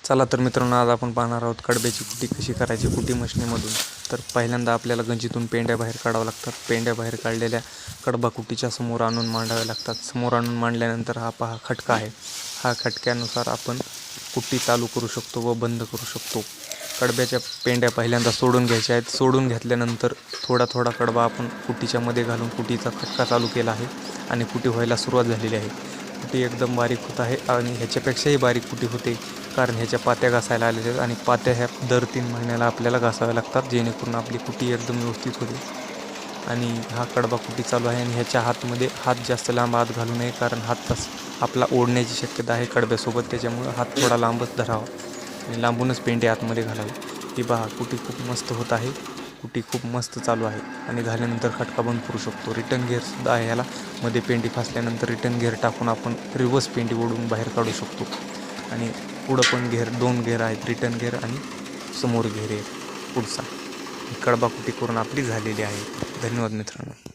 चला तर मित्रांनो, आज आपण पाहणार आहोत कडब्याची कुटी कशी करायची कुटी मशनीमधून. तर पहिल्यांदा आपल्याला गंजीतून पेंड्या बाहेर काढाव्या लागतात. पेंड्या बाहेर काढलेल्या कडबा कुटीच्या समोर आणून मांडाव्या लागतात. समोर आणून मांडल्यानंतर हा पहा खटका आहे. हा खटक्यानुसार आपण कुटी चालू करू शकतो व बंद करू शकतो. कडब्याच्या पेंड्या पहिल्यांदा सोडून घ्यायच्या आहेत. सोडून घेतल्यानंतर थोडा थोडा कडबा आपण कुटीच्या मध्ये घालून कुटीचा खटका चालू केला आहे आणि कुटी व्हायला सुरुवात झालेली आहे. कुटी एकदम बारीक होत आहे आणि ह्याच्यापेक्षाही बारीक कुटी होते, कारण ह्याच्या पात्या घासायला आलेल्या आहेत आणि पात्या ह्या दर 3 महिन्याला आपल्याला घासाव्या लागतात, जेणेकरून आपली कुटी एकदम व्यवस्थित होते. आणि हा कडबा कुटी चालू आहे आणि ह्याच्या हातमध्ये हात जास्त लांब आत घालू नये, कारण हात आपला ओढण्याची शक्यता आहे कडब्यासोबत. त्याच्यामुळं हात थोडा लांबच धरावा आणि लांबूनच पेंडी आतमध्ये घालावी. ही पहा, कुटी खूप मस्त होत आहे. कुटी खूप मस्त चालू आहे आणि झाल्यानंतर खटका बंद करू शकतो. रिटर्न गिअरसुद्धा आहे ह्याला. मध्ये पेंडी फासल्यानंतर रिटर्न गिअर टाकून आपण रिवर्स पेंडी ओढून बाहेर काढू शकतो. आणि पुढं पण दोन घेर आहेत, रिटर्न घेर आणि समोर घेर आहे पुढचा. कडबा कुटी करून आपली झालेली आहे. धन्यवाद मित्रांनो.